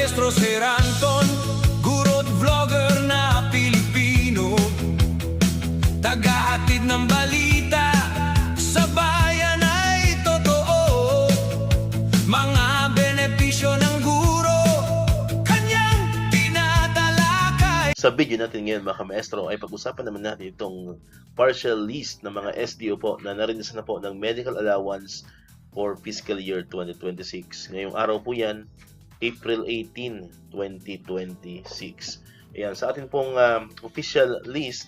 Maestro Sir Anton, guro't vlogger na Pilipino, tagahatid ng balita sa bayan ay totoo. Mga benepisyo ng guro, kanyang tinatalakay. Sa video natin ngayon mga kamaestro ay pag-usapan naman natin itong partial list ng mga SDO po na narinisan na po ng medical allowance for fiscal year 2026. Ngayong araw po yan, April 18, 2026. Ayan, sa atin pong official list,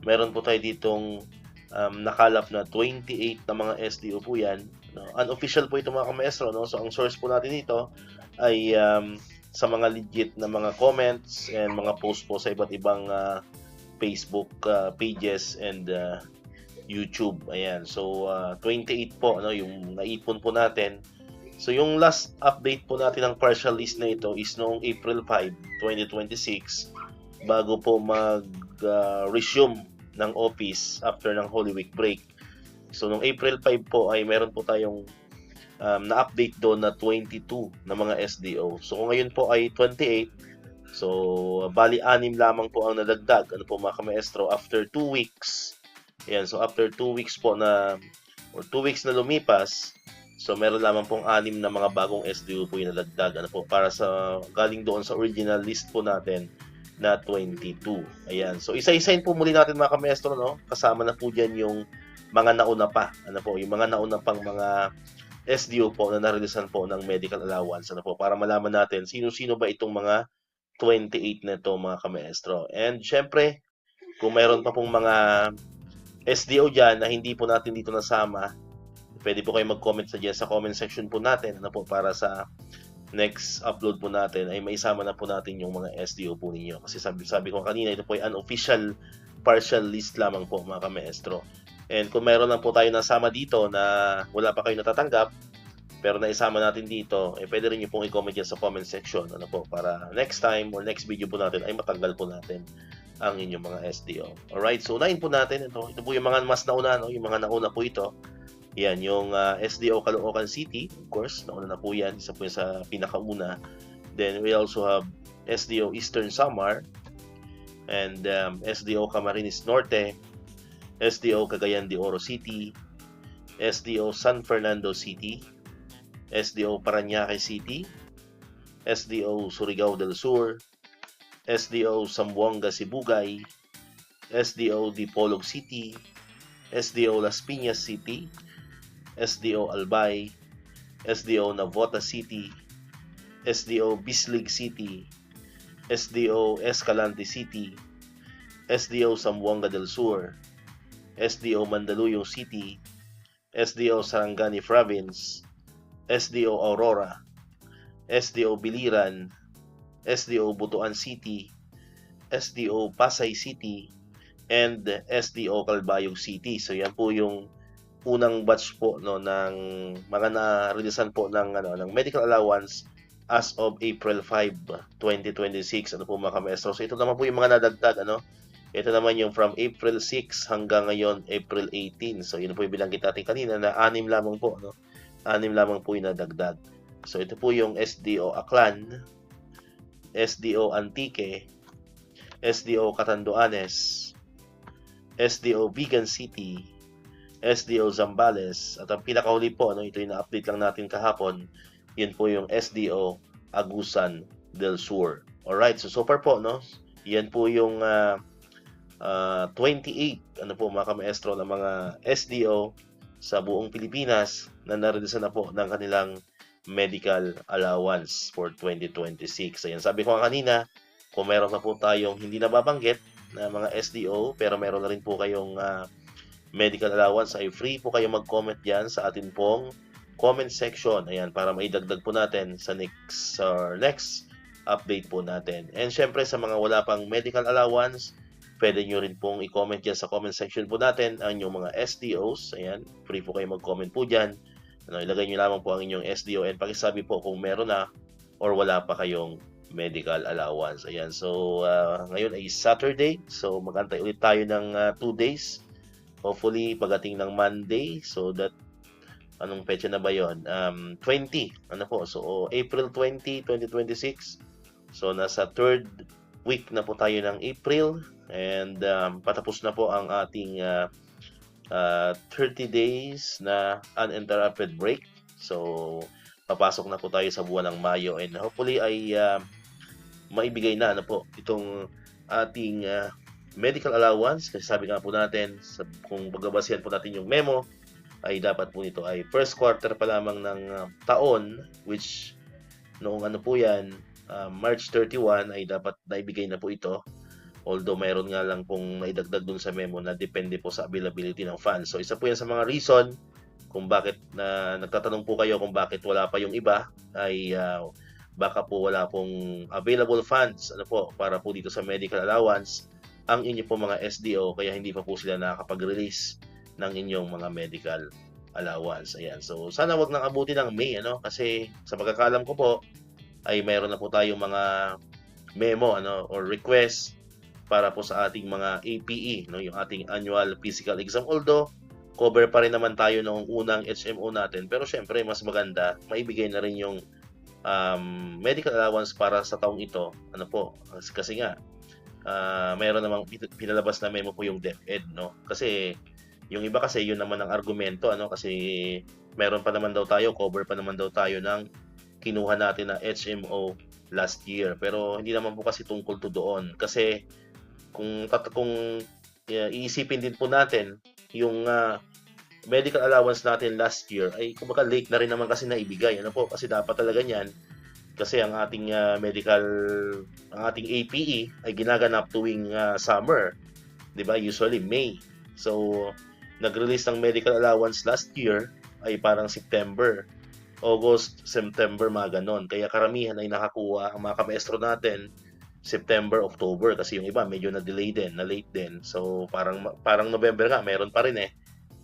meron po tayo ditong nakalap na 28 na mga SDO po yan. No? Unofficial po ito mga kamaestro. No? So ang source po natin dito ay sa mga legit na mga comments and mga post po sa iba't ibang Facebook pages and YouTube. Ayan. So 28 po ano yung naipon po natin. So yung last update po natin ng partial list na ito is noong April 5, 2026 bago po mag-resume ng office after ng Holy Week break. So noong April 5 po ay meron po tayong na-update doon na 22 na mga SDO. So kung ngayon po ay 28, so bali 6 lamang po ang nadagdag. Ano po mga kamaestro, after 2 weeks. Ayan, so after 2 weeks po na, or 2 weeks na lumipas, so meron lamang pong 6 na mga bagong SDO po yung nadagdag. Ano po, para sa, galing doon sa original list po natin na 22. Ayan, so isa-isahin po muli natin mga kamaestro, no? Kasama na po dyan yung mga nauna pa. Ano po, yung mga nauna pang mga SDO po na narilisan po ng medical allowance. Ano po, para malaman natin sino-sino ba itong mga 28 na ito mga kamaestro. And syempre, kung mayroon pa pong mga SDO dyan na hindi po natin dito nasama, pwede po kayo mag-comment sa dyan sa comment section po natin. Ano po, para sa next upload po natin ay maisama na po natin yung mga SDO po ninyo. Kasi sabi ko kanina, ito po ay unofficial partial list lamang po mga kamaestro. And kung meron lang po tayo nasama dito na wala pa kayo natatanggap, pero naisama natin dito, eh pwede rin nyo pong i-comment yan sa comment section. Ano po, para next time or next video po natin ay matanggal po natin ang inyong mga SDO. Alright, so unahin po natin ito. Ito po yung mga mas nauna, no? Yung mga nauna po ito. Yan, yung SDO Caloocan City, of course, nauna na po yan. Isa po yung sa pinakauna. Then we also have SDO Eastern Samar and SDO Camarines Norte, SDO Cagayan de Oro City, SDO San Fernando City, SDO Parañaque City, SDO Surigao del Sur, SDO Zamboanga Sibugay, SDO Dipolog City, SDO Las Piñas City, SDO Albay, SDO Navota City, SDO Bislig City, SDO Escalante City, SDO Zamboanga del Sur, SDO Mandaluyong City, SDO Sarangani Province, SDO Aurora, SDO Biliran, SDO Butuan City, SDO Pasay City, and SDO Calbayog City. So yan po yung unang batch po no ng mga na-releasean po ng ng medical allowance as of April 5, 2026. Ano po mga kamaestro? So ito naman po yung mga nadagdag ano. Ito naman yung from April 6 hanggang ngayon April 18. So yun po yung bilanggit natin kanina na 6 lamang po no. 6 lamang po yung nadagdag. So ito po yung SDO Aklan, SDO Antique, SDO Catanduanes, SDO Vigan City, SDO Zambales, at ang pinakahuli po, no, ito yung na-update lang natin kahapon, yun po yung SDO Agusan del Sur. Alright, so far po, no, yan po yung 28, ano po mga kamaestro, na mga SDO sa buong Pilipinas na narilisan na po ng kanilang medical allowance for 2026. Ayan, sabi ko kanina, kung meron na po tayong hindi nababanggit na mga SDO, pero meron na rin po kayong medical allowance, ay free po kayo mag-comment dyan sa atin pong comment section. Ayan, para maidagdag po natin sa next update po natin. And syempre sa mga wala pang medical allowance, pwede nyo rin pong i-comment dyan sa comment section po natin ang inyong mga SDOs. Ayan, free po kayo mag-comment po dyan. Ano, ilagay nyo lamang po ang inyong SDO and pakisabi po kung meron na or wala pa kayong medical allowance. Ayan, so ngayon ay Saturday. So magantay ulit tayo ng 2 days. Hopefully pagdating ng Monday. So that, anong petsa na ba yon? 20. Ano po? So April 20, 2026. So nasa third week na po tayo ng April, and patapos na po ang ating 30 days na uninterrupted break. So papasok na po tayo sa buwan ng Mayo, and hopefully ay maibigay na itong ating medical allowance, kasi sabi nga po natin, kung pagbabasihan po natin yung memo, ay dapat po nito ay first quarter pa lamang ng taon, which noong po yan, March 31 ay dapat naibigay na po ito. Although mayroon nga lang pong naidagdag dun sa memo na depende po sa availability ng funds. So isa po yan sa mga reason kung bakit nagtatanong po kayo kung bakit wala pa yung iba, ay baka po wala pong available funds para po dito sa medical allowance ang inyo po mga SDO, kaya hindi pa po sila nakakapag-release ng inyong mga medical allowance. Ayan. So sana wag nang abutin ng May, kasi sa pagkakalam ko po ay mayroon na po tayong mga memo or request para po sa ating mga APE, yung ating annual physical exam. Although cover pa rin naman tayo noong unang HMO natin, pero syempre mas maganda maibigay na rin yung medical allowance para sa taong ito. Kasi nga mayroon namang pinalabas na memo po yung DepEd, kasi yung iba kasi yun naman ang argumento, kasi meron pa naman daw tayo, cover pa naman daw tayo ng kinuha natin na HMO last year. Pero hindi naman po kasi tungkol to doon, kasi kung iisipin din po natin yung medical allowance natin last year, ay kumbaga late na rin naman kasi naibigay, kasi dapat talaga niyan, kasi ang ating ang ating APE ay ginaganap tuwing summer, 'di ba? Usually May. So nag-release ng medical allowance last year ay parang September, August, September, mga ganon. Kaya karamihan ay nakakuha ang mga kamaestro natin September, October, kasi yung iba medyo na-delay din, na late din. So parang November nga, meron pa rin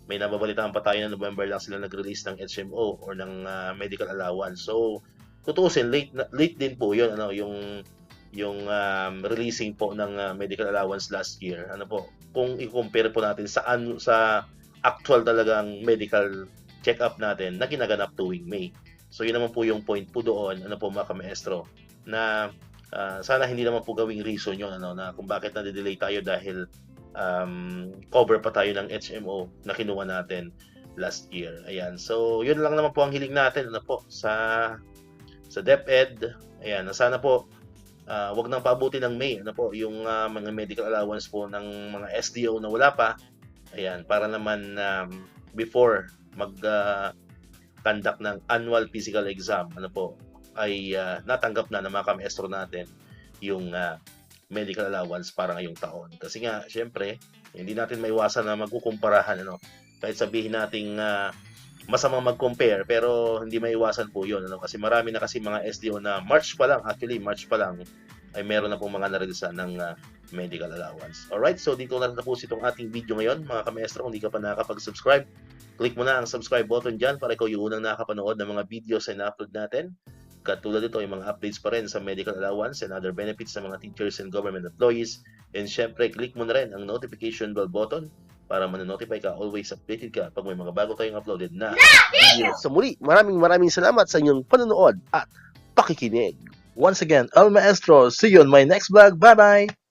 may nababalitaan pa tayo na November lang sila nag-release ng HMO or ng medical allowance. So tutusin, late din po yun, yung releasing po ng medical allowance last year. Kung i-compare po natin sa actual talagang medical check-up natin na ginaganap tuwing May. So yun naman po yung point po doon, mga kamaestro, na sana hindi naman po gawing reason yun, na kung bakit na-delay tayo dahil cover pa tayo ng HMO na kinuha natin last year. Ayan. So yun lang naman po ang hiling natin sa DepEd. Ayan, sana po wag nang paabutin ng May, yung mga medical allowance po ng mga SDO na wala pa. Ayan, para naman before conduct ng annual physical exam, ay natanggap na ng mga kamaestro natin yung medical allowance para ngayong taon. Kasi nga, syempre, hindi natin maiwasan na magkukumparahan, kahit sabihin nating masamang mag-compare, pero hindi maiwasan po yun, kasi marami na kasi mga SDO na March pa lang ay meron na pong mga narelisa ng medical allowance. Alright, so dito na tapos itong ating video ngayon, mga kamaestro. Kung hindi ka pa nakakapag-subscribe, click mo na ang subscribe button dyan para ikaw yung unang nakakapanood ng mga videos na na-upload natin. Katulad ito, yung mga updates pa rin sa medical allowance and other benefits ng mga teachers and government employees. And syempre, click mo na rin ang notification bell button para ma-notify ka, always updated ka pag may mga bago tayong uploaded na videos. So muli, maraming salamat sa inyong panonood at pakikinig. Once again, El Maestro, see you on my next vlog. Bye-bye!